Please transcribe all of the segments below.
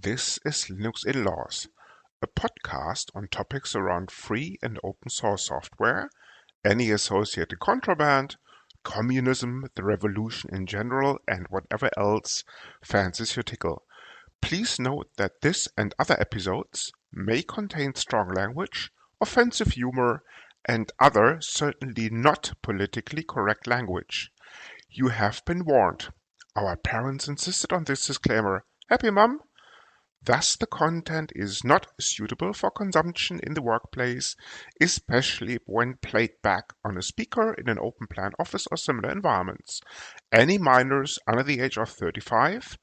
This is Linux in Laws, a podcast on topics around free and open source software, any associated contraband, communism, the revolution in general, and whatever else fancies your tickle. Please note that this and other episodes may contain strong language, offensive humor, and other, certainly not politically correct language. You have been warned. Our parents insisted on this disclaimer. Happy, Mum? Thus, the content is not suitable for consumption in the workplace, especially when played back on a speaker in an open plan office or similar environments. Any minors under the age of 35,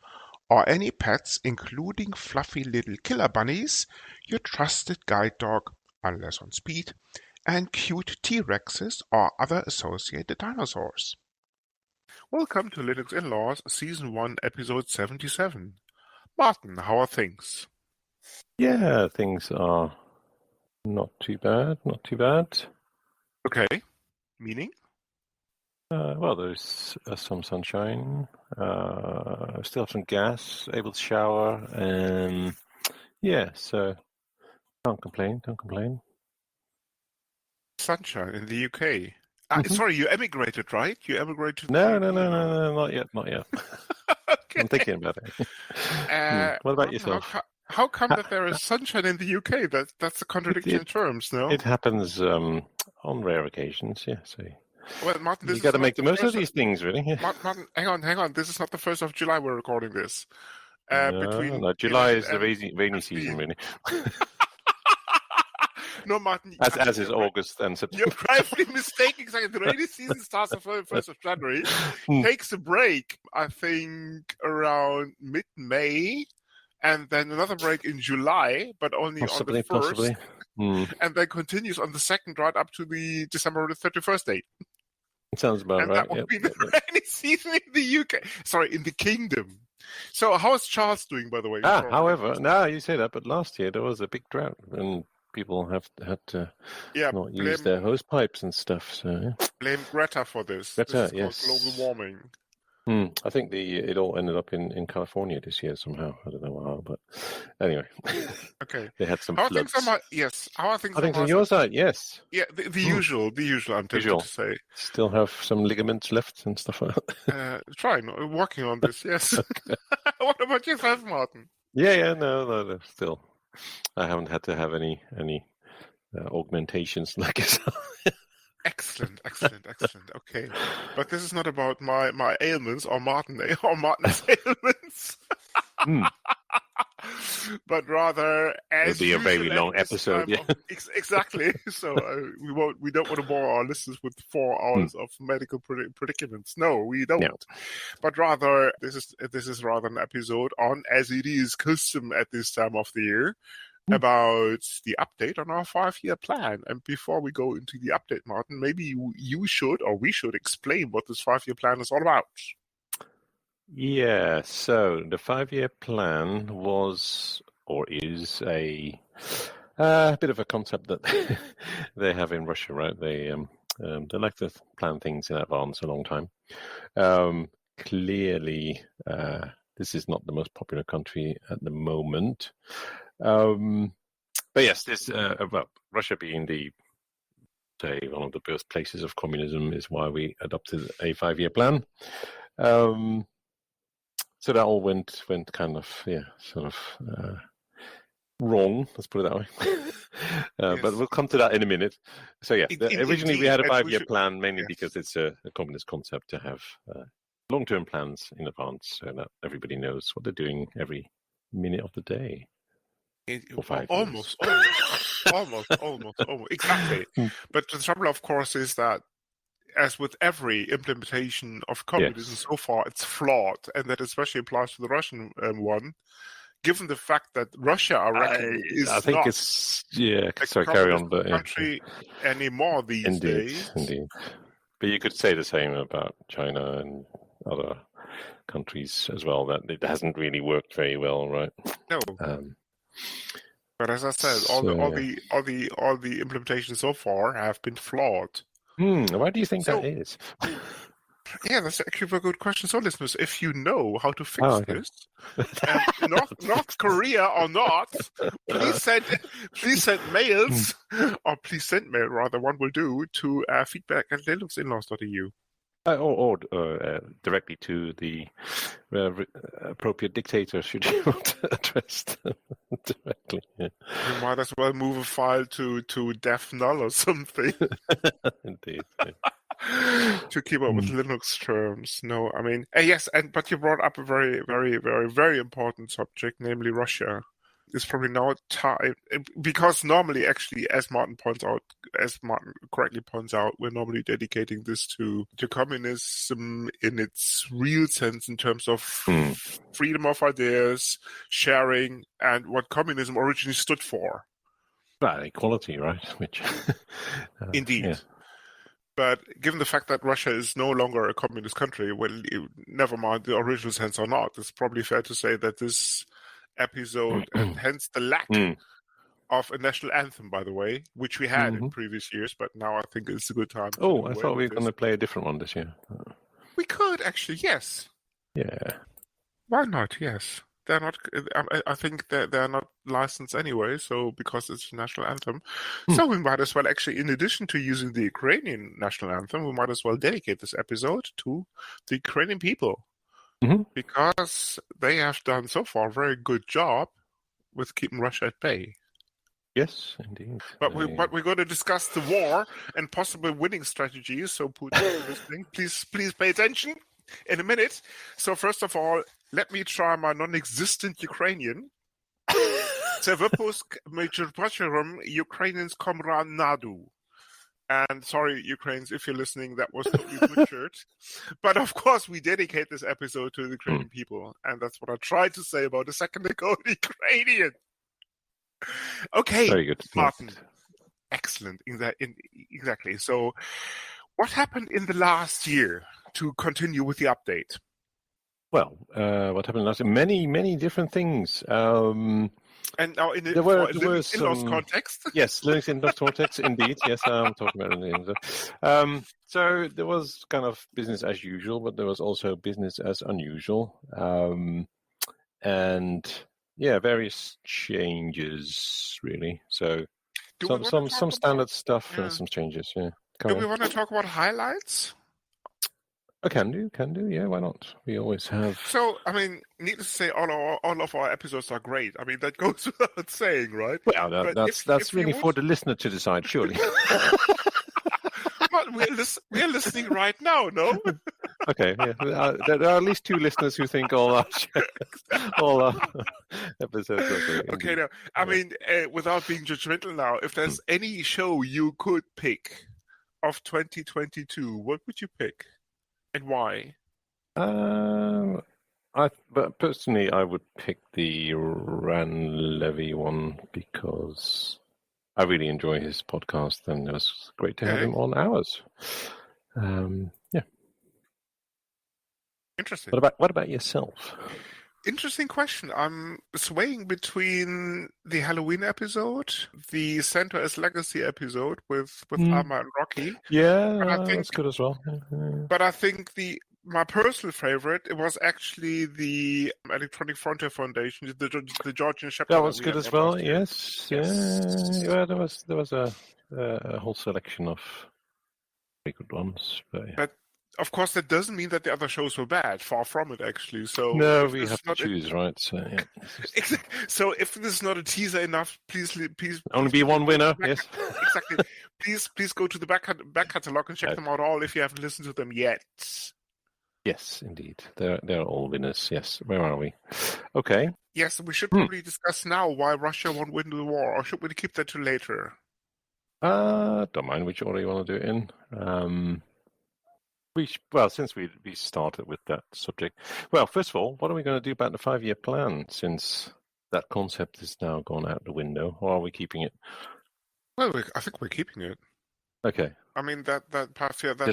or any pets, including fluffy little killer bunnies, your trusted guide dog, unless on speed, and cute T-Rexes or other associated dinosaurs. Welcome to Linux in Laws, Season 1, Episode 77. Martin, how are things? Yeah, things are not too bad, not too bad. Okay. Meaning? Well, there's some sunshine. Still have some gas, able to shower. Yeah, so can't complain. Sunshine in the UK. Sorry, you emigrated, right? You emigrated. No, not yet. Okay. I'm thinking about it. What about yourself? How come that there is sunshine in the UK? That's a contradiction in terms, no? It happens on rare occasions, yeah. So well, Martin, you got to make the most of these things, really. Yeah. Martin, hang on. This is not the 1st of July we're recording this. No, July is the rainy season, really. No, Martin. As is August and September. You're gravely mistaken. Exactly. The rainy season starts on the 1st of January, takes a break, I think, around mid-May, and then another break in July, but only on the 1st. Possibly. And then continues on the 2nd right up to the December 31st date. Sounds about right. That would be the rainy season in the UK. Sorry, in the kingdom. So how is Charles doing, by the way? However, now you say that, but last year there was a big drought, and people had to not use their hose pipes and stuff. So blame Greta for this. Greta, this is called global warming. I think it all ended up in California this year somehow. I don't know how, but anyway. Okay. They had some floods. How are things on your side? Yes. Yeah, the usual. I'm tempted to say. Still have some ligaments left and stuff like that. Working on this. Yes. What about yourself, Martin? Yeah. No. Still, I haven't had to have any augmentations like yourself. Excellent. Okay, but this is not about my ailments or Martin's ailments, but rather as it'll be a very long episode. Yeah, exactly. So we don't want to bore our listeners with 4 hours of medical predicaments. No, we don't. No. But rather, this is rather an episode on, as it is custom at this time of the year, about the update on our 5-year plan. And before we go into the update, Martin, maybe you should or we should explain what this 5-year plan is all about. Yeah, so the 5-year plan was or is a bit of a concept that they have in Russia, right? They like to plan things in advance a long time. Clearly, this is not the most popular country at the moment. But yes, this Russia being one of the birthplaces of communism is why we adopted a 5-year plan. So that all went kind of sort of wrong. Let's put it that way. Yes. But we'll come to that in a minute. So yeah, originally we had a 5-year plan mainly because it's a communist concept to have long-term plans in advance so that everybody knows what they're doing every minute of the day. Almost. Exactly. But the trouble, of course, is that as with every implementation of communism so far, it's flawed, and that especially applies to the Russian one, given the fact that Russia, I reckon, is not carry on, but country anymore these days. Indeed. But you could say the same about China and other countries as well, that it hasn't really worked very well, right? No. But as I said, all the implementations so far have been flawed. Why do you think that is? Yeah, that's actually a very good question. So, listeners, if you know how to fix this, North Korea or not, please send mails, or please send mail rather. One will do to feedback@linuxinlaws.eu. Or directly to the appropriate dictator, should you want to address them directly. Yeah. You might as well move a file to Def Null or something. Indeed. Yeah. To keep up with Linux terms. No, I mean, yes, but you brought up a very, very, very, very important subject, namely Russia. It's probably now time, because normally, actually, as Martin correctly points out, we're normally dedicating this to communism in its real sense, in terms of freedom of ideas, sharing, and what communism originally stood for. Well, equality, right? Which Indeed. Yeah. But given the fact that Russia is no longer a communist country, well, never mind the original sense or not, it's probably fair to say that this episode, and hence the lack of a national anthem, by the way, which we had in previous years, but now I think it's a good time. I thought we were going to play a different one this year. We could, actually, yes. Yeah. Why not? Yes. They're not. I think they're not licensed anyway. So because it's a national anthem, so we might as well actually, in addition to using the Ukrainian national anthem, we might as well dedicate this episode to the Ukrainian people, because they have done so far a very good job with keeping Russia at bay. Yes, indeed. But we're going to discuss the war and possible winning strategies. So Putin, listening, please pay attention. In a minute. So first of all, let me try my non-existent Ukrainian. Це випуск українському народу. And sorry, Ukrainians, if you're listening, that was totally butchered. But of course, we dedicate this episode to the Ukrainian people. And that's what I tried to say about a second ago, the Ukrainian. Okay, very good, Martin. Excellent. Exactly. So what happened in the last year? To continue with the update. Well, what happened last year? Many different things. And now in Linux in-laws context? Yes, Linux in-laws context, indeed. Yes, I'm talking about it. So there was kind of business as usual, but there was also business as unusual. And yeah, various changes, really. So some standard stuff and some changes, yeah. Do we want to talk about highlights? I can do, yeah, why not? We always have. So, I mean, needless to say, all of our episodes are great. I mean, that goes without saying, right? Well, that's really for the listener to decide, surely. Well, we're listening right now, no? Okay, yeah. There are at least 2 listeners who think all our episodes are great. Okay, now, I mean, without being judgmental now, if there's any show you could pick of 2022, what would you pick? And why? But personally, I would pick the Ran Levy one because I really enjoy his podcast, and it was great to have him on ours. Yeah. Interesting. What about yourself? Interesting question. I'm swaying between the Halloween episode, the CentOS Legacy episode with Alma and Rocky. Yeah, that's good as well. But I think my personal favorite, it was actually the Electronic Frontier Foundation, the Georgian chapter. That was good as well. Yes. Yeah. There was a whole selection of very good ones. But of course, that doesn't mean that the other shows were bad. Far from it, actually. So no, we have to choose, right? So, yeah. So if this is not a teaser enough, please only be one winner. Yes, exactly. Please go to the back catalog and check them out all if you haven't listened to them yet. Yes, indeed, they're all winners. Yes, where are we? Okay. Yes, we should probably discuss now why Russia won't win the war, or should we keep that to later? Don't mind which order you want to do it in. Since we started with that subject, first of all, what are we going to do about the 5-year plan, since that concept has now gone out the window, or are we keeping it? Well, I think we're keeping it. Okay. I mean, that 5-year, that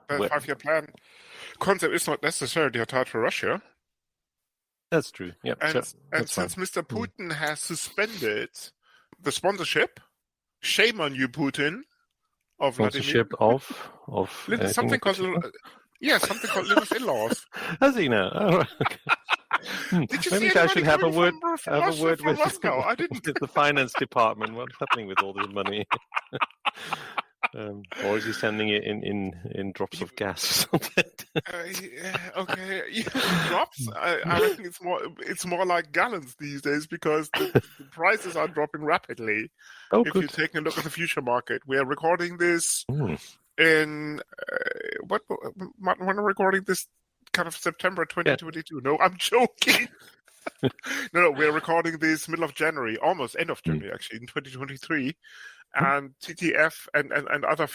5-year plan concept is not necessarily tied to Russia. That's true. Yeah. And since Mr. Putin has suspended the sponsorship, shame on you, Putin. Sponsorship of something called Yeah, something called live with in-laws. Has he now? Oh, right. Okay. Did you Maybe see I should have a word from Moscow? I didn't. with the finance department. What's happening with all this money? Or is he sending it in drops of gas or something? Okay, drops. I reckon it's more like gallons these days because the prices are dropping rapidly. Oh, if good. you take a look at the future market, we are recording this in when are we recording this? Kind of September 2022. Yeah. No, I'm joking. No, we're recording this middle of January, almost end of January actually, in 2023. And TTF and other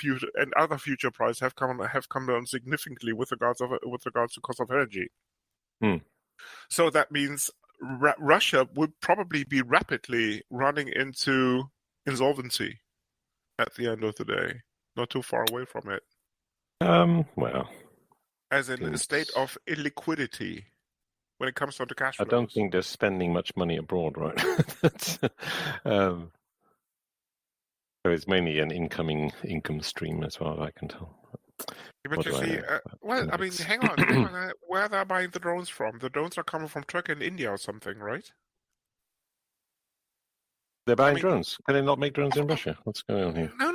future prices have come down significantly with regards to cost of energy. So that means Russia would probably be rapidly running into insolvency at the end of the day. Not too far away from it. Well, as in a state of illiquidity when it comes to the cash flows. I don't think they're spending much money abroad, right? So it's mainly an income stream as far as I can tell. But you see, I mean, hang on. Where are they buying the drones from? The drones are coming from Turkey and India or something, right? They're buying drones. Can they not make drones in Russia? What's going on here? No.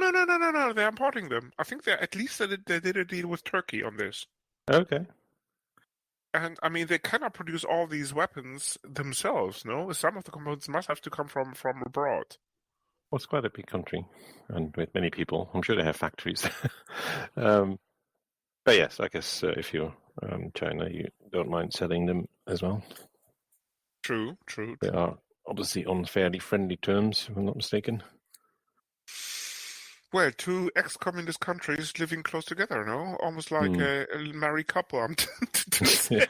They're importing them. I think at least they did a deal with Turkey on this. Okay. And I mean, they cannot produce all these weapons themselves, no? Some of the components must have to come from abroad. Well, it's quite a big country, and with many people. I'm sure they have factories. But yes, I guess if you're China, you don't mind selling them as well. True. They are obviously on fairly friendly terms, if I'm not mistaken. Well, two ex-communist countries living close together, no? Almost like a married couple, I'm tempted to say.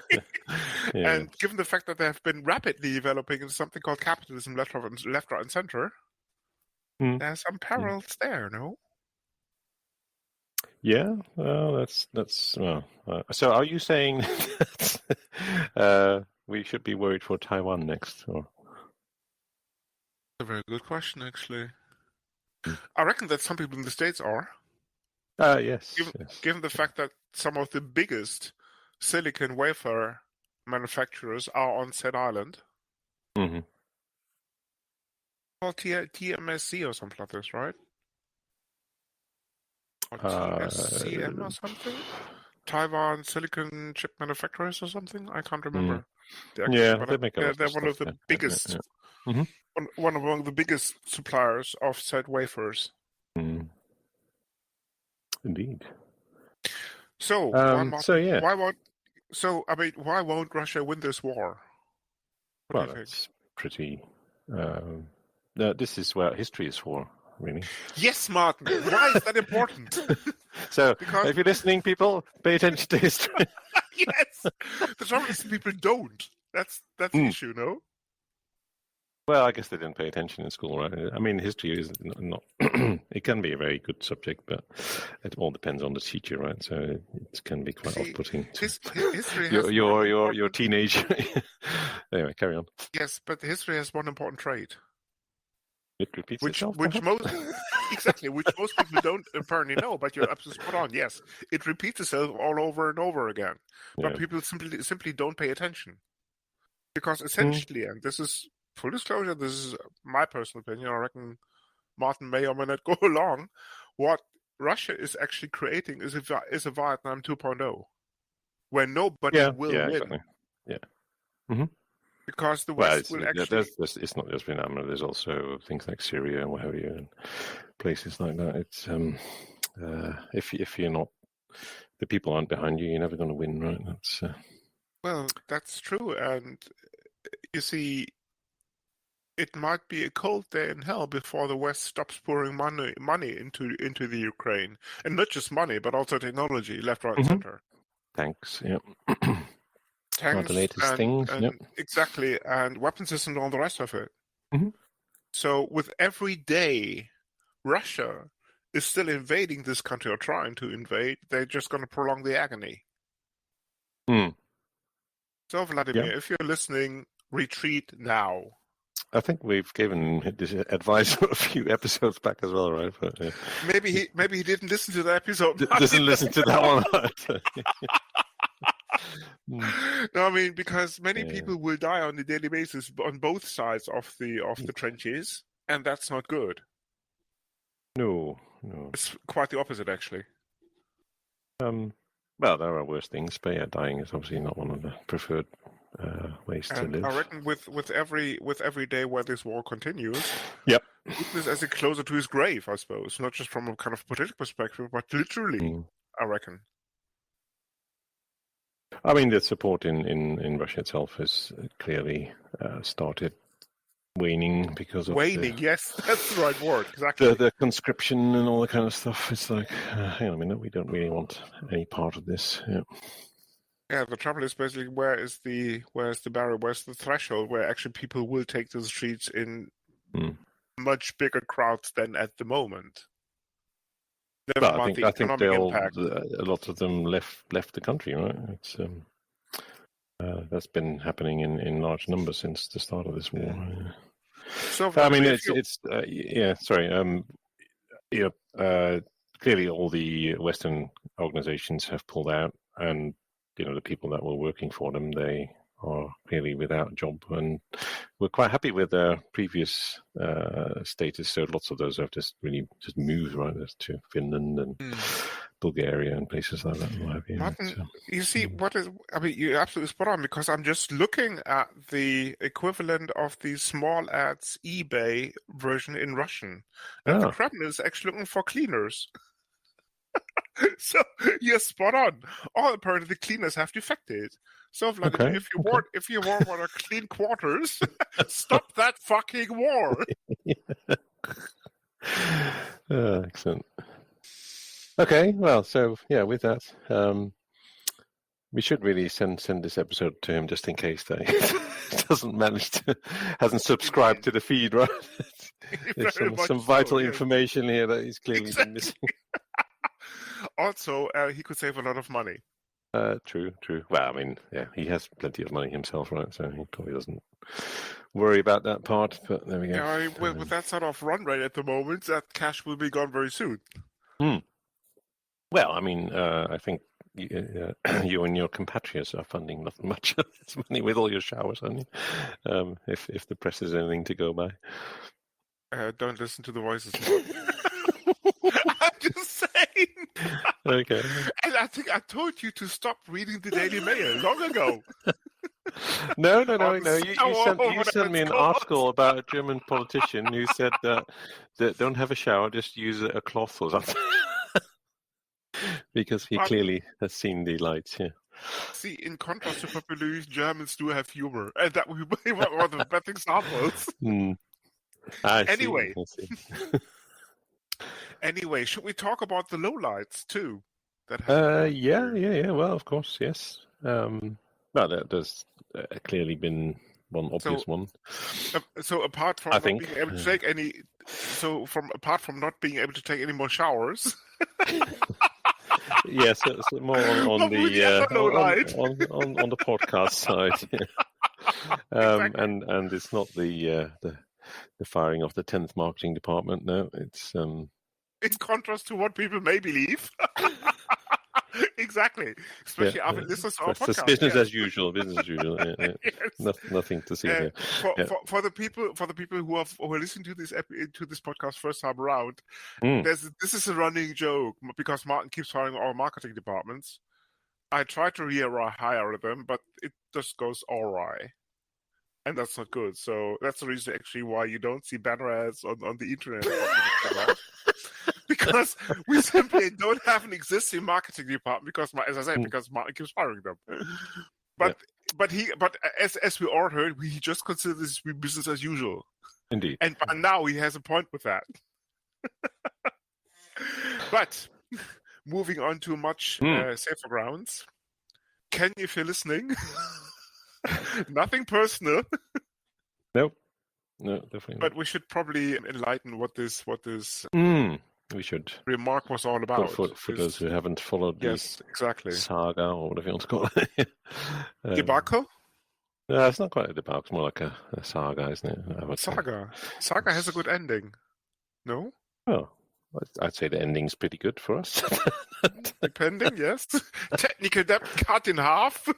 Yeah. And given the fact that they have been rapidly developing into something called capitalism, left, right, and center, there's some parallels there, no? Yeah, well, that's well. So, are you saying that we should be worried for Taiwan next? Or? That's a very good question, actually. I reckon that some people in the States are. Yes. Given the fact that some of the biggest silicon wafer manufacturers are on said island. Mm-hmm. Called TMSC or something like this, right? Or TSCM or something? Taiwan Silicon Chip Manufacturers or something? I can't remember. They're one of the biggest. Mm-hmm. One among the biggest suppliers of said wafers. Indeed. So, why won't Russia win this war? Well, that's pretty. This is where history is for, really. Yes, Martin. Why is that important? So, if you're listening, people, pay attention to history. Yes. The trouble is people don't. That's the issue, no? Well, I guess they didn't pay attention in school, right? I mean, history is not. It can be a very good subject, but it all depends on the teacher, right? So it can be quite off-putting. History your teenager. Anyway, carry on. Yes, but history has one important trait. It repeats itself. Which most people don't apparently know, but you're absolutely spot on. Yes, it repeats itself all over and over again, but people simply don't pay attention because essentially, and this is. Full disclosure, this is my personal opinion. I reckon Martin may or may not go along. What Russia is actually creating is a Vietnam 2.0, where nobody will win. Exactly. Yeah. Mm-hmm. Because the West will actually... It's not just Vietnam. There's also things like Syria and what have you, and places like that. It's if you're not... The people aren't behind you, you're never going to win, right? Well, that's true. And you see... It might be a cold day in hell before the West stops pouring money into the Ukraine, and not just money, but also technology, left, right, and center. Tanks, yeah. Tanks, the latest things, exactly, and weapon systems, and all the rest of it. Mm-hmm. So, with every day, Russia is still invading this country or trying to invade. They're just going to prolong the agony. So, Vladimir, if you're listening, retreat now. I think we've given this advice a few episodes back as well, right? But, yeah. Maybe he didn't listen to the episode. Doesn't listen to that one. No, I mean, because many people will die on a daily basis on both sides of the trenches, and that's not good. No. It's quite the opposite, actually. Well, there are worse things, but yeah, dying is obviously not one of the preferred ways to live. I reckon with every day where this war continues, yep, Putin is as closer to his grave, I suppose, not just from a kind of political perspective, but literally, I reckon. I mean, the support in Russia itself has clearly started waning because of yes, that's the right word, exactly. The conscription and all that kind of stuff. It's like, hang on a minute, we don't really want any part of this. Yeah, the trouble is basically where's the barrier, where's the threshold where actually people will take to the streets in much bigger crowds than at the moment. Well, I think a lot of them left the country, right? It's that's been happening in large numbers since the start of this war. Yeah. So I mean, clearly all the Western organizations have pulled out, and the people that were working for them, they are clearly without a job, and we're quite happy with their previous status. So lots of those have just moved right to Finland and Bulgaria and places like that. Martin, you see, you're absolutely spot on, because I'm just looking at the equivalent of the small ads eBay version in Russian, and the Kremlin is actually looking for cleaners. So you're spot on. Apparently the cleaners have defected. So Vladimir, if you want to clean quarters, stop that fucking war. Excellent. Okay, well, so yeah, with that, we should really send this episode to him just in case that he hasn't subscribed to the feed, right? There's some vital information here that he's clearly been missing. Also, he could save a lot of money. True. Well, I mean, yeah, he has plenty of money himself, right? So he probably doesn't worry about that part, but there we go. Yeah, with that sort of run rate at the moment, that cash will be gone very soon. Well, I mean, I think you and your compatriots are funding not much of this money with all your showers, aren't you? If the press is anything to go by. Don't listen to the voices. I'm just saying. Okay. And I think I told you to stop reading the Daily Mail long ago. No. You sent me an article about a German politician who said that don't have a shower, just use a cloth or something. Because he clearly has seen the lights, yeah. See, in contrast to popular Germans do have humor, and that would be one of the best examples. Anyway. Anyway, should we talk about the lowlights too? Yeah. Well, of course, yes. Well, there's clearly been one obvious one. So apart from being able to take any, apart from not being able to take any more showers. Yes, it's more on the on the podcast side, exactly. And it's not the firing of the 10th marketing department. No, it's in contrast to what people may believe. Exactly, especially after listeners to our podcast. It's business as usual. Yeah. Yes. Nothing to see here. For the people who are listening to this podcast first time around, this is a running joke because Martin keeps firing our marketing departments. I try to hire them, but it just goes awry, and that's not good. So that's the reason actually why you don't see banner ads on the internet. Because we simply don't have an existing marketing department. Because, as I said, because Martin keeps firing them. But as we all heard, he just considers this to be business as usual. Indeed. And by now he has a point with that. But moving on to much safer grounds. Ken, if you're listening, nothing personal. Nope. No, definitely not. But we should probably enlighten what this we should remark was all about. For those who haven't followed exactly. saga or whatever you want to call it. Debacle? No, it's not quite a debauch. It's more like a saga, isn't it? I would say. Saga has a good ending. No? Oh, I'd say the ending's pretty good for us. Depending, yes. Technical debt cut in half.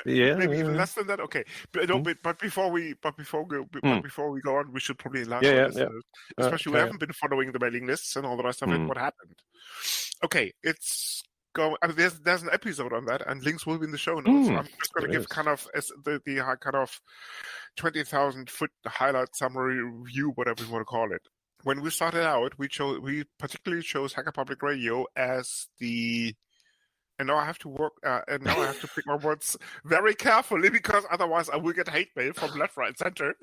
Yeah, maybe even less than that. Okay, but before we go on, we should probably enlighten our listeners, especially who haven't been following the mailing lists and all the rest of it. What happened? Okay, it's go. I mean, there's an episode on that, and links will be in the show notes. I'm just going to give kind of the kind of 20,000 foot highlight summary review, whatever you want to call it. When we started out, we particularly chose Hacker Public Radio as the, and now I have to pick my words very carefully because otherwise I will get hate mail from left, right, center,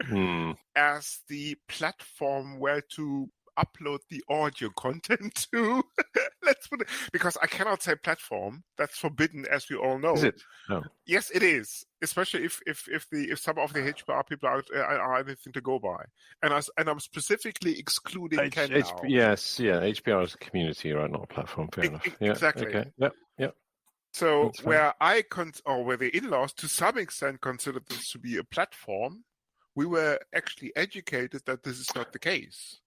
as the platform where to upload the audio content to. Let's put it, because I cannot say platform. That's forbidden, as we all know. Is it? No. Yes, it is. Especially if some of the HPR people are anything to go by, and I'm specifically excluding Ken now. Yes, HPR is a community, right? Not a platform. Fair enough. Exactly. Okay. Yep. So where where the in-laws to some extent considered this to be a platform, we were actually educated that this is not the case.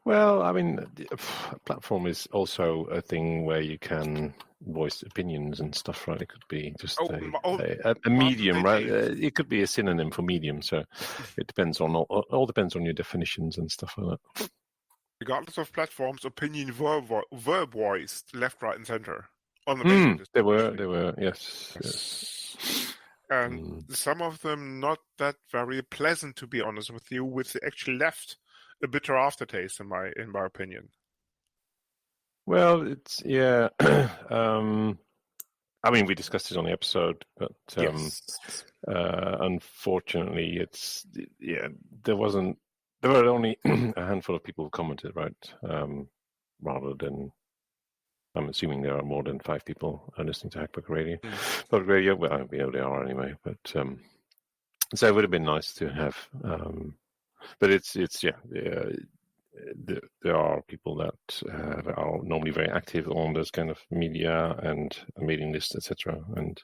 Well, I mean, a platform is also a thing where you can voice opinions and stuff, right? It could be just a medium, right? It could be a synonym for medium, so it depends on all depends on your definitions and stuff like that. Regardless of platforms, opinion were voiced left, right, and center on the basis. They were, yes. And some of them not that very pleasant, to be honest with you, which actually left a bitter aftertaste, in my opinion. Well, it's I mean, we discussed it on the episode, but unfortunately, there were only a handful of people who commented, right? Rather than, I'm assuming there are more than 5 people listening to Hackback Radio. Public Radio, well, we know they are anyway, but so it would have been nice to have. But there are people that are normally very active on this kind of media and mailing lists, etc. And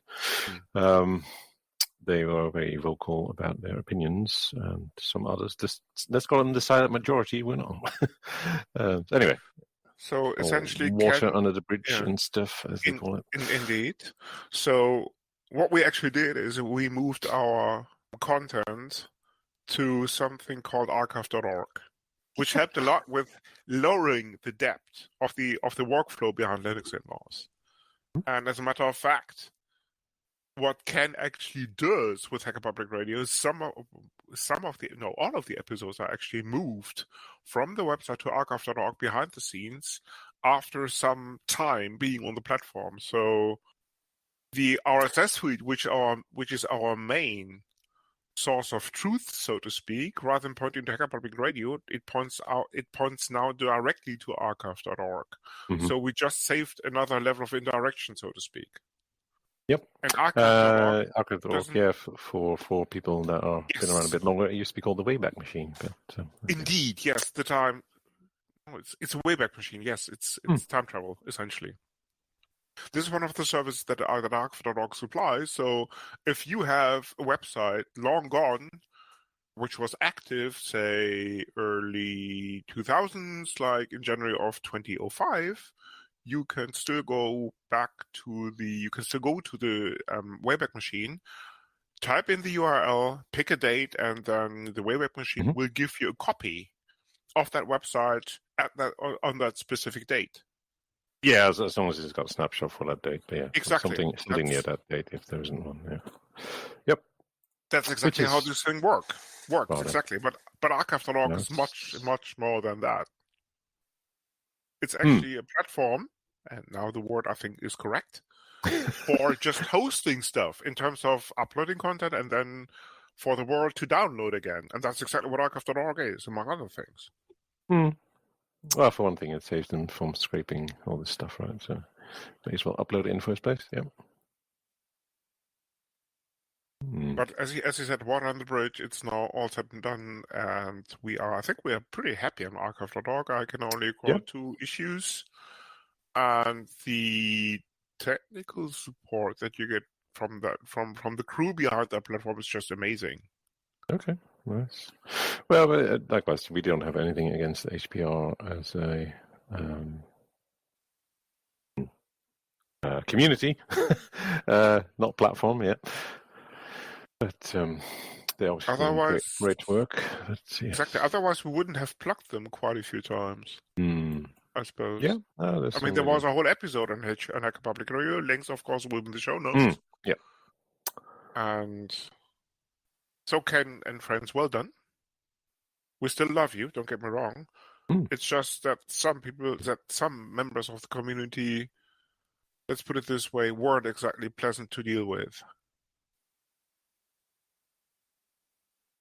they were very vocal about their opinions, and some others let's call them the silent majority were not. Anyway. So essentially, water under the bridge and stuff, as they call it. Indeed. So what we actually did is we moved our content to something called archive.org, which helped a lot with lowering the depth of the workflow behind Linux in-laws. And as a matter of fact, what Ken actually does with Hacker Public Radio is all of the episodes are actually moved from the website to archive.org behind the scenes after some time being on the platform. So the RSS feed, which is our main source of truth, so to speak, rather than pointing to Hacker Public Radio, it points now directly to archive.org. So we just saved another level of indirection, so to speak. Yep. And archive.org, for people that are been around a bit longer, it used to be called the Wayback Machine. But, Indeed, yes, it's a Wayback Machine. Yes, it's time travel essentially. This is one of the services that archive.org supplies. So if you have a website long gone, which was active, say early 2000s, like in January of 2005. You can still go to the Wayback Machine, type in the URL, pick a date, and then the Wayback Machine will give you a copy of that website on that specific date. Yeah, as long as it's got a snapshot for that date. Yeah, exactly. Something near that date, if there isn't one. Yeah. Yep. That's exactly how this thing works. Exactly. But archive.org is much more than that. It's actually a platform. And now the word I think is correct, for just hosting stuff in terms of uploading content and then for the world to download again. And that's exactly what archive.org is, among other things. Well, for one thing, it saves them from scraping all this stuff, right? So may as well upload it in the first place, yeah. But as you said, water on the bridge, it's now all said and done, and I think we are pretty happy on archive.org. I can only call 2 issues. And the technical support that you get from the crew behind that platform is just amazing. Okay, nice. Well, likewise, we don't have anything against HPR as a community, not platform yet. But they obviously do great work. Exactly. Otherwise, we wouldn't have plugged them quite a few times. I suppose. Yeah. I mean, there was a whole episode on Hacker Public Radio. Links, of course, will be in the show notes. Yeah. And so, Ken and friends, well done. We still love you. Don't get me wrong. It's just that some members of the community, let's put it this way, weren't exactly pleasant to deal with.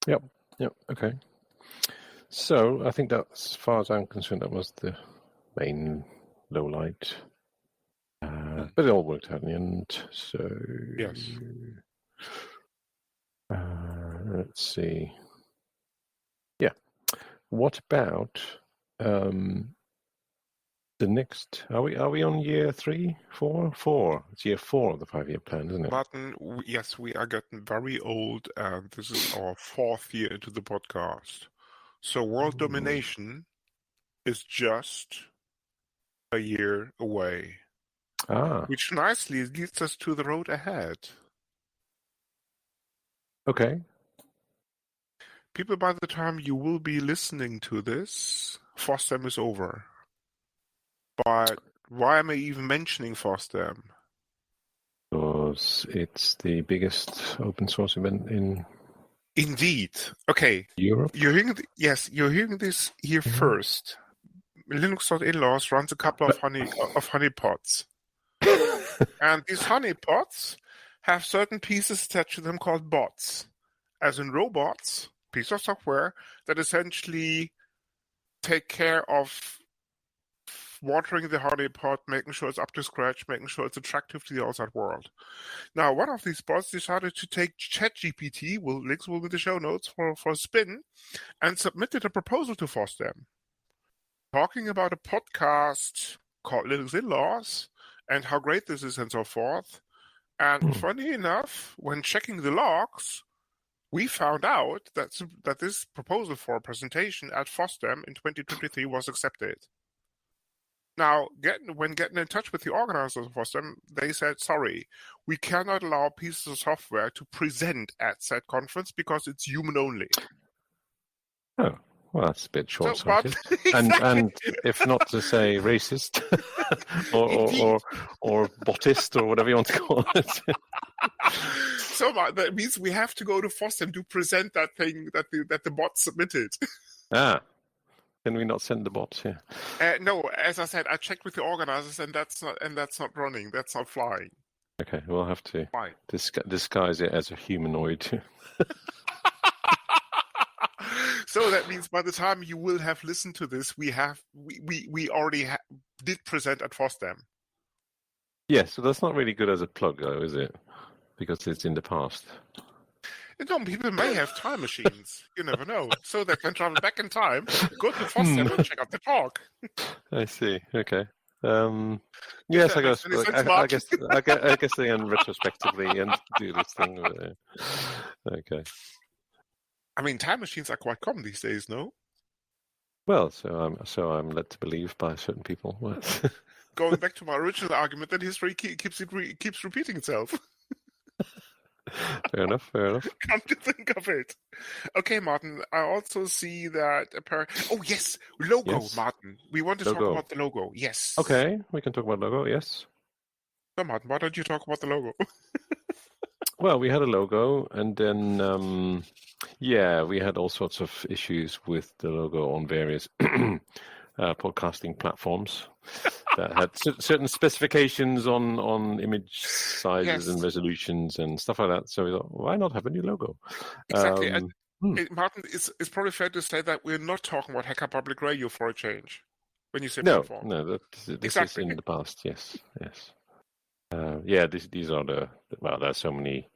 Yep. Okay. So I think that, as far as I'm concerned, that was the main low light. But it all worked out in the end. So yes. Let's see. Yeah. What about the next? Are we on year 3, 4? 4. It's year 4 of the 5-year plan, isn't it? Martin, yes, we are getting very old, and this is our 4th year into the podcast. So world domination is just a year away. Which nicely leads us to the road ahead. Okay. People, by the time you will be listening to this, FOSDEM is over. But why am I even mentioning FOSDEM? Because it's the biggest open source event in... Indeed. Okay. Europe? You're hearing this here first. Linux.inlaws runs a couple of honeypots. And these honeypots have certain pieces attached to them called bots. As in robots, piece of software that essentially take care of watering the honeypot, making sure it's up to scratch, making sure it's attractive to the outside world. Now, one of these bots decided to take ChatGPT, links will be in the show notes, for a spin, and submitted a proposal to FOSDEM, talking about a podcast called Linux In-Laws, and how great this is and so forth. And funny enough, when checking the logs, we found out that this proposal for a presentation at FOSDEM in 2023 was accepted. Now, when getting in touch with the organizers of FOSDEM, they said, sorry, we cannot allow pieces of software to present at said conference because it's human only. Oh. Well, that's a bit short-sighted, and if not to say racist, or botist, or whatever you want to call it. So that means we have to go to FOSDEM to present that thing that the bot submitted. Can we not send the bots here? No, as I said, I checked with the organizers, and that's not running. That's not flying. Okay, we'll have to disguise it as a humanoid. So that means by the time you will have listened to this, we already did present at FOSDEM. Yes, so that's not really good as a plug, though, is it? Because it's in the past. No, people may have time machines. You never know. So they can travel back in time, go to FOSDEM and check out the talk. I see. Okay. Yes, I guess. I guess they can retrospectively and do this thing. Okay. I mean, time machines are quite common these days, no? Well, so I'm led to believe by certain people. Going back to my original argument that history keeps repeating itself. Fair enough. Come to think of it. Okay, Martin, I also see that oh, yes, logo, yes. Martin. We want to talk about the logo. Yes. Okay, we can talk about logo, yes. So, Martin, why don't you talk about the logo? Well, we had a logo, and then, we had all sorts of issues with the logo on various podcasting platforms that had certain specifications on image sizes and resolutions and stuff like that. So we thought, why not have a new logo? Exactly. Martin, it's probably fair to say that we're not talking about Hacker Public Radio for a change. When you say platform. No, this is in the past. Yes. These are there's so many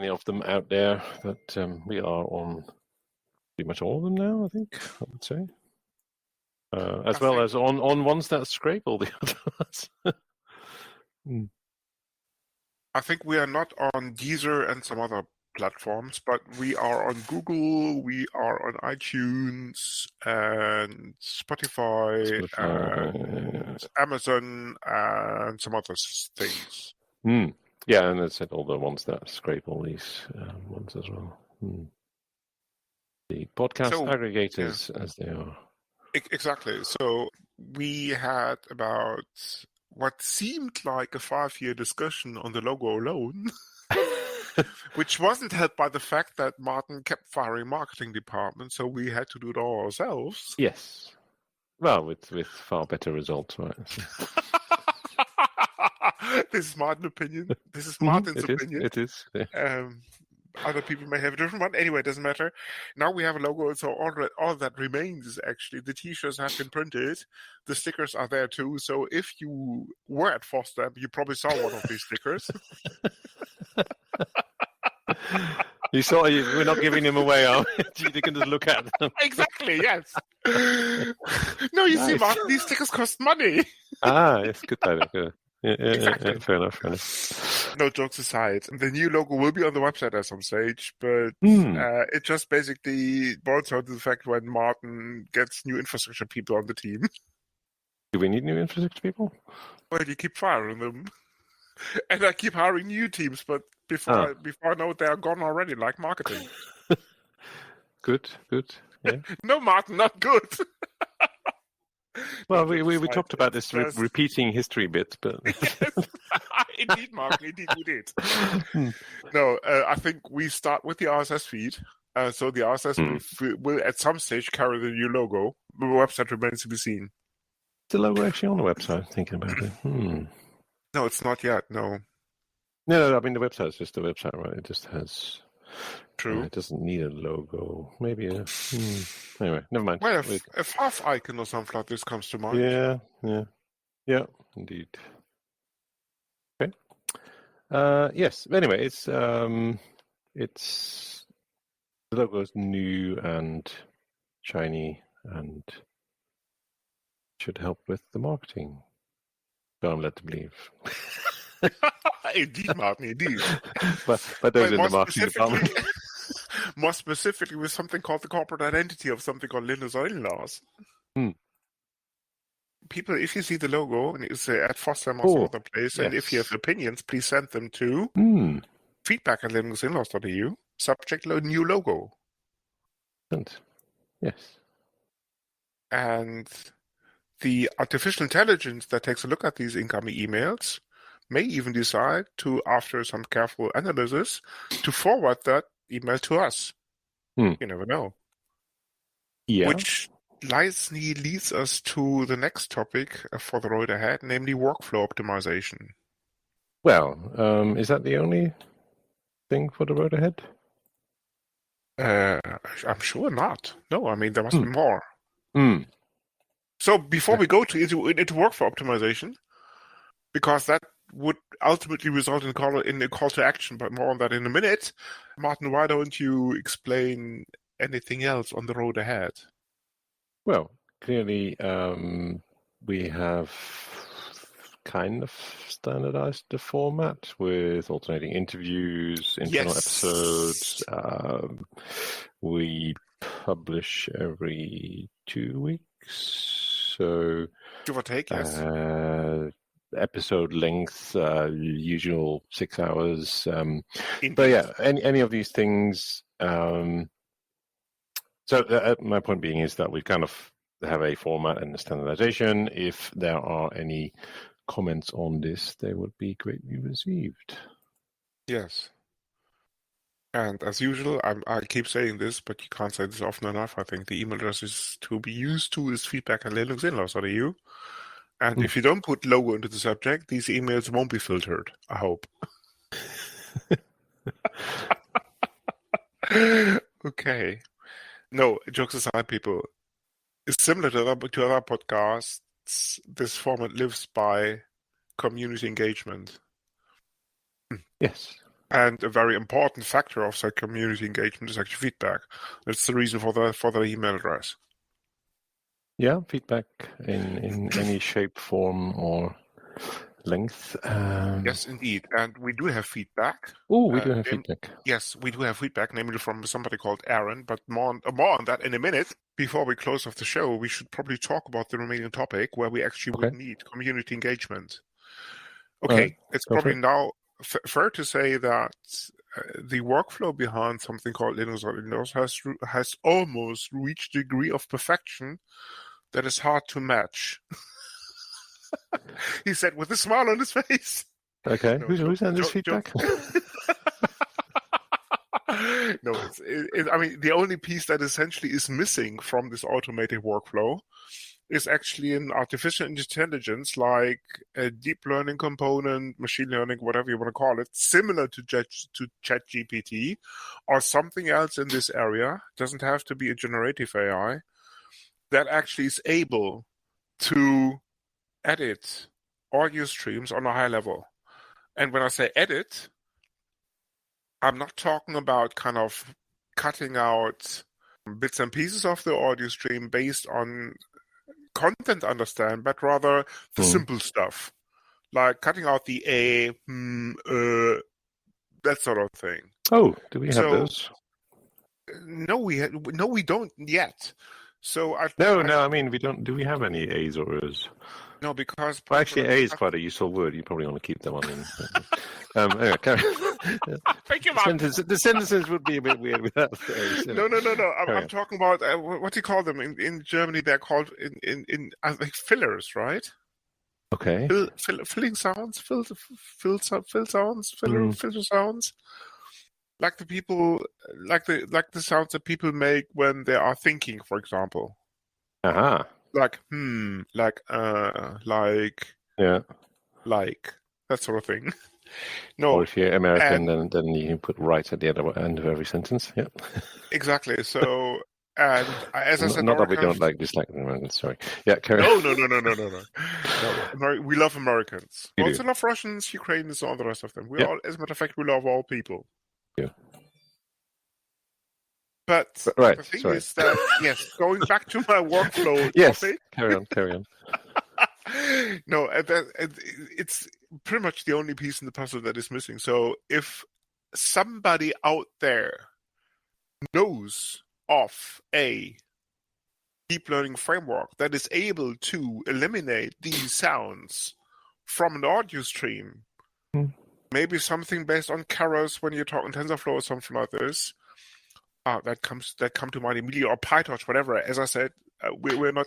of them out there that we are on pretty much all of them now, I think, I would say. As well as on ones that scrape all the others. I think we are not on Deezer and some other platforms, but we are on Google, we are on iTunes and Spotify. And Amazon and some other things. Yeah, and it's all the ones that scrape all these ones as well. The podcast aggregators, as they are. Exactly. So we had about what seemed like a 5-year discussion on the logo alone, which wasn't helped by the fact that Martin kept firing marketing departments, so we had to do it all ourselves. Yes. Well, with far better results, right? This is Martin's opinion. This is Martin's opinion. It is. Yeah. Other people may have a different one. Anyway, it doesn't matter. Now we have a logo, so all that remains is actually the T-shirts have been printed. The stickers are there too. So if you were at FOSDEM, you probably saw one of these stickers. You saw we're not giving them away, are we? You can just look at them. Exactly, yes. No, you see, Martin, these stickers cost money. Yes, good idea. Good. Yeah, exactly. Fair enough. No, jokes aside, the new logo will be on the website at some stage, but it just basically boils down to the fact when Martin gets new infrastructure people on the team. Do we need new infrastructure people? Well, you keep firing them. And I keep hiring new teams, but before I know it, they are gone already, like marketing. Good. Yeah. No, Martin, not good. Well, we talked about this repeating history bit, but indeed, Martin, indeed we did. No, I think we start with the RSS feed. So the RSS feed will at some stage carry the new logo. The website remains to be seen. Is the logo actually on the website? Thinking about it. No, it's not yet. No. No. I mean, the website is just the website, right? It just has. True. It doesn't need a logo. Maybe a. Anyway, never mind. Well, a half icon or something like this comes to mind. Yeah, indeed. Okay. Yes. Anyway, it's the logo is new and shiny and should help with the marketing. So I'm led to believe. Indeed, Martin, indeed. but those in the marketing department. More specifically with something called the corporate identity of something called Linux or in-laws. People, if you see the logo, and it's at FOSDEM or some other place, and if you have opinions, please send them to feedback@linuxinlaws.eu, subject new logo. Yes. And the artificial intelligence that takes a look at these incoming emails may even decide to, after some careful analysis, to forward that email to us. You never know. Yeah. Which nicely leads us to the next topic for the road ahead, namely workflow optimization. Well, is that the only thing for the road ahead? I'm sure not. No, I mean, there must be more. So before we go into workflow optimization, because that would ultimately result in a call to action, but more on that in a minute. Martin, why don't you explain anything else on the road ahead? Well, clearly we have kind of standardized the format with alternating interviews, internal episodes. We publish every 2 weeks. So give or take, yes. Episode length, usual 6 hours. But yeah, any of these things. So my point being is that we kind of have a format and a standardization. If there are any comments on this, they would be greatly received. Yes. And as usual, I keep saying this, but you can't say this often enough. I think the email address is to be used to is feedback@linuxinlaws.eu. And if you don't put logo into the subject, these emails won't be filtered, I hope. Okay. No, jokes aside, people. It's similar to other podcasts. This format lives by community engagement. Yes. And a very important factor of that community engagement is actually feedback. That's the reason for the email address. Yeah, feedback in any shape, form, or length. Yes, indeed. And we do have feedback. Oh, we do have feedback. Yes, we do have feedback, namely from somebody called Aaron, but more on that in a minute. Before we close off the show, we should probably talk about the remaining topic where we actually would need community engagement. Okay, it's probably now fair to say that the workflow behind something called Linux or Windows has almost reached a degree of perfection that is hard to match. He said with a smile on his face. Okay, who's sent this feedback? No, I mean, the only piece that essentially is missing from this automated workflow is actually an artificial intelligence, like a deep learning component, machine learning, whatever you want to call it, similar to ChatGPT or something else in this area. It doesn't have to be a generative AI that actually is able to edit audio streams on a high level. And when I say edit, I'm not talking about kind of cutting out bits and pieces of the audio stream based on content understand, but rather the simple stuff, like cutting out the that sort of thing. Oh, do we have those? No, we don't yet. So I mean, we don't. Do we have any A's or O's? No, because actually, A is quite a useful word. You probably want to keep that one in. Anyway, thank you, Mark. The sentences would be a bit weird without A's. No. I'm talking about what do you call them in Germany? They're called in I think fillers, right? Okay. Filling sounds, fill sounds, filter sounds. Like the people, like the sounds that people make when they are thinking, for example. Aha. Like that sort of thing. No. Or if you're American, then you put right at the end of every sentence. Yeah. Exactly. So, and as I said, not that we don't like dislike Americans. Sorry. Yeah. Carry on. No. We love Americans. We also do. love Russians, Ukrainians, and all the rest of them. All, as a matter of fact, we love all people. Yeah. But the thing is that, yes, going back to my workflow topic. Carry on. No, it's pretty much the only piece in the puzzle that is missing. So if somebody out there knows of a deep learning framework that is able to eliminate these sounds from an audio stream, maybe something based on Keras when you're talking TensorFlow or something like this, that come to mind immediately, or PyTorch, whatever. As I said, we're not.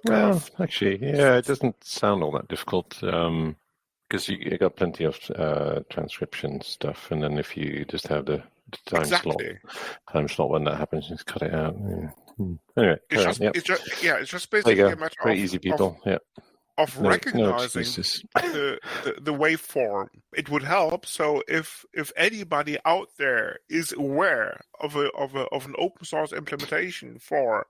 Actually, it doesn't sound all that difficult because you got plenty of transcription stuff, and then if you just have the time slot when that happens, just cut it out. Yeah. Anyway, it's just basically a matter very easy people. Of recognizing the waveform. It would help. So if anybody out there is aware of an open source implementation for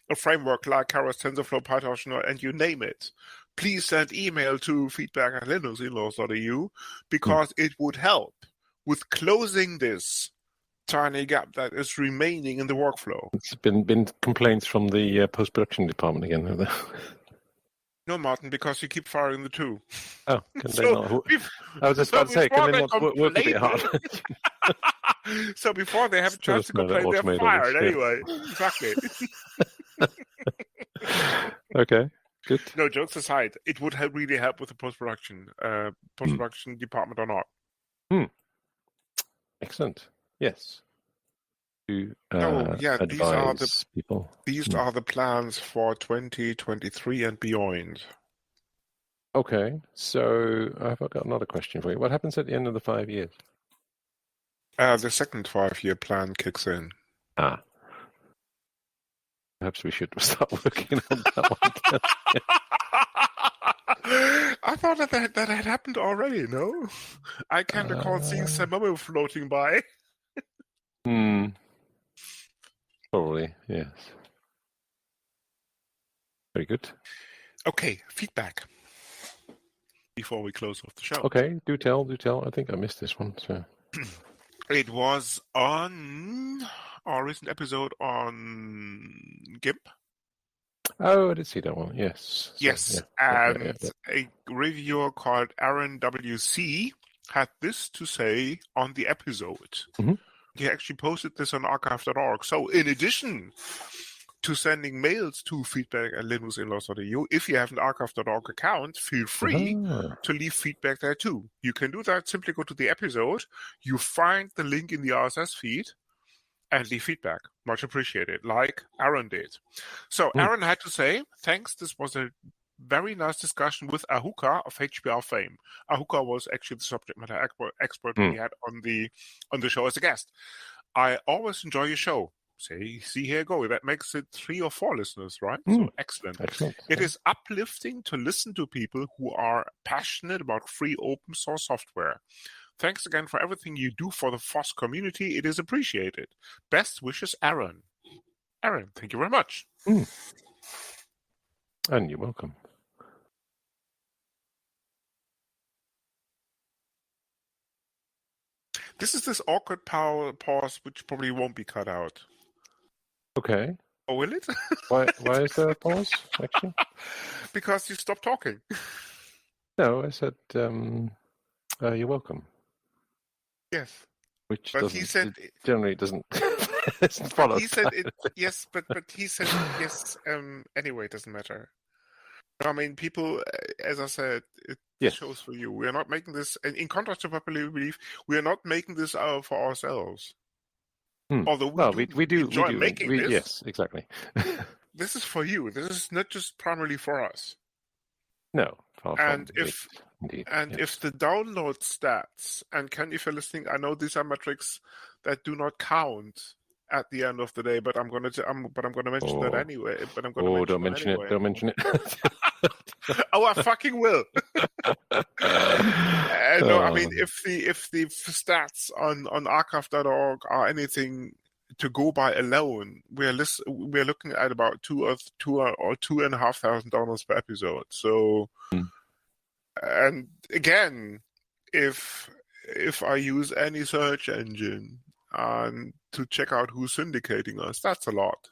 a framework like Keras, TensorFlow, PyTorch, and you name it, please send email to feedback@linuxinlaws.eu because it would help with closing this tiny gap that is remaining in the workflow. It's been complaints from the post-production department again, have there? No, Martin, because you keep firing the two. Oh, can they not? I was just about to say, can they not work a bit hard? So before they have a chance to complain, they're fired anyway. Exactly. Okay, good. No, jokes aside, it would really help with the post-production department or not. Excellent. Yes. To advise people. These are the plans for 2023 and beyond. Okay, so I've got another question for you. What happens at the end of the 5 years? The second 5-year plan kicks in. Perhaps we should start working on that one. I thought that had happened already, no? I can't recall seeing some memo floating by. Probably, yes. Very good. Okay, feedback. Before we close off the show. Okay, do tell. I think I missed this one. So. It was on our recent episode on GIMP. Oh, I did see that one. Yes. Yes, and a reviewer called Aaron WC had this to say on the episode. Mm-hmm. He actually posted this on archive.org. So in addition to sending mails to feedback@linuxinlaws.eu, if you have an archive.org account, feel free to leave feedback there too. You can do that. Simply go to the episode. You find the link in the RSS feed and leave feedback. Much appreciated, like Aaron did. So Aaron had to say, thanks, this was a very nice discussion with Ahuka of HBR fame. Ahuka was actually the subject matter expert we had on the show as a guest. I always enjoy your show. See, here you go. That makes it 3 or 4 listeners, right? So excellent. It is uplifting to listen to people who are passionate about free open source software. Thanks again for everything you do for the FOSS community. It is appreciated. Best wishes, Aaron. Aaron, thank you very much. And you're welcome. This is this awkward pause, which probably won't be cut out. Okay. Oh, will it? Why is there a pause, actually? Because you stopped talking. No, I said, you're welcome. Yes. Which but he said generally doesn't follow. He said it, yes, but he said yes. Anyway, it doesn't matter. I mean, people, as I said, it shows for you. We are not making this, in contrast to popular belief, we are not making this for ourselves. Although we do enjoy making this. Yes, exactly. This is for you. This is not just primarily for us. No. And if the download stats, and Ken, if you're listening, I know these are metrics that do not count at the end of the day, but I'm going to mention that anyway. But I'm going to don't mention it. Don't mention it. Oh, I fucking will. No, I mean, if the stats on archive.org are anything to go by alone, we're looking at about 2,500 downloads per episode. So, and again, if I use any search engine and to check out who's syndicating us, that's a lot.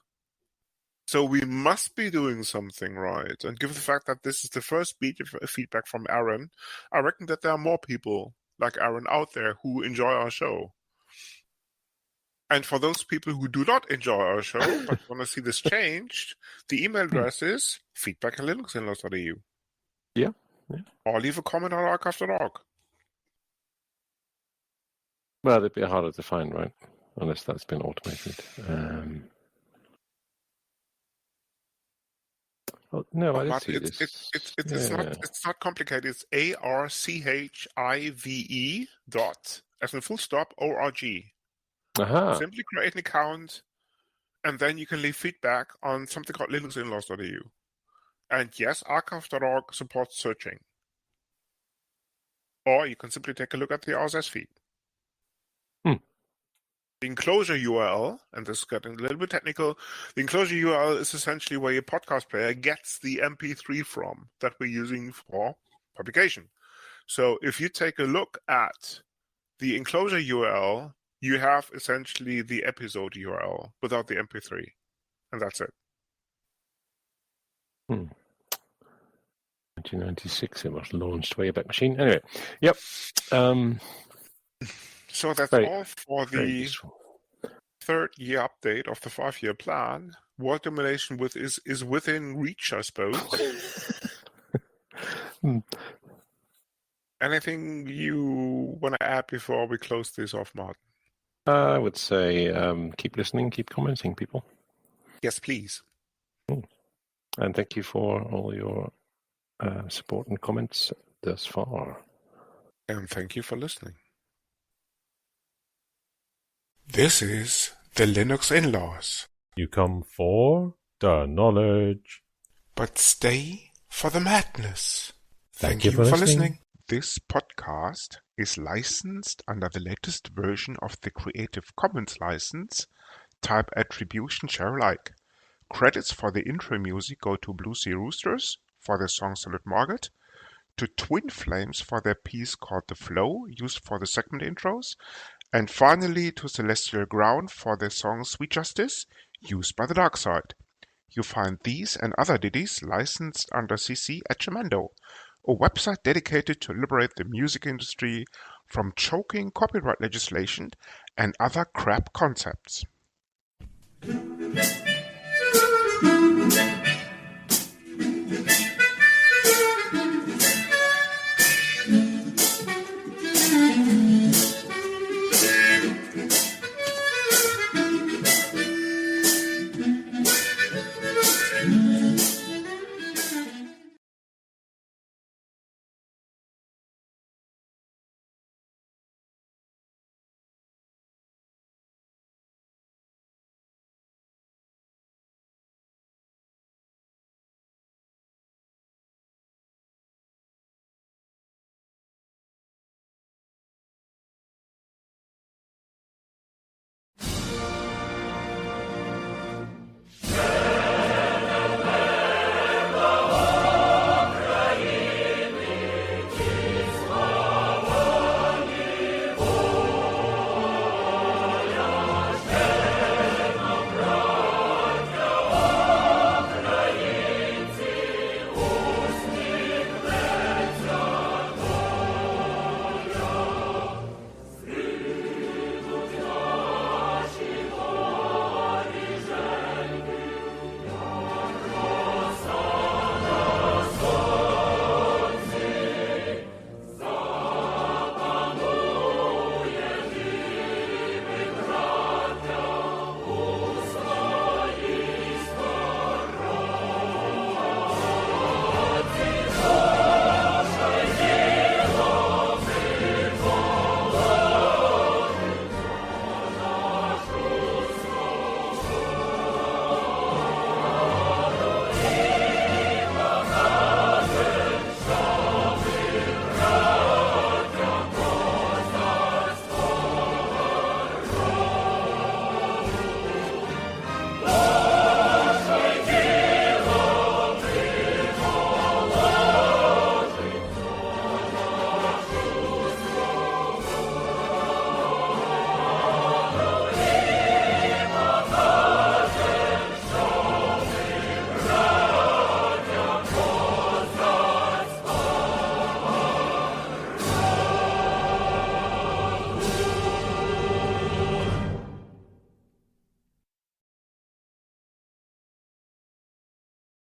So we must be doing something right. And given the fact that this is the first feedback from Aaron, I reckon that there are more people like Aaron out there who enjoy our show. And for those people who do not enjoy our show but want to see this changed, the email address is feedback@linuxinlaws.eu. Yeah. Or leave a comment on archive.org. Well, it'd be harder to find, right? Unless that's been automated. No, I didn't see this. It's not complicated. It's ARCHIVE dot, as in full stop, ORG. Simply create an account, and then you can leave feedback on something called linuxinlaws.eu. And yes, archive.org supports searching. Or you can simply take a look at the RSS feed. The enclosure URL, and this is getting a little bit technical, the enclosure URL is essentially where your podcast player gets the MP3 from that we're using for publication. So if you take a look at the enclosure URL, you have essentially the episode URL without the MP3. And that's it. 1996 it was launched Wayback Machine. Anyway, yep. So that's all for the third year update of the 5-year plan. World domination is within reach, I suppose. Anything you want to add before we close this off, Martin? I would say keep listening, keep commenting, people. Yes, please. And thank you for all your support and comments thus far. And thank you for listening. This is the Linux In-Laws. You come for the knowledge, but stay for the madness. Thank you for listening. This podcast is licensed under the latest version of the Creative Commons license, type Attribution Share Alike. Credits for the intro music go to Blue Sea Roosters for their song Salute Margaret, to Twin Flames for their piece called The Flow, used for the segment intros, and finally to Celestial Ground for their song Sweet Justice, used by the Dark Side. you find these and other ditties licensed under CC at Jamendo, a website dedicated to liberate the music industry from choking copyright legislation and other crap concepts.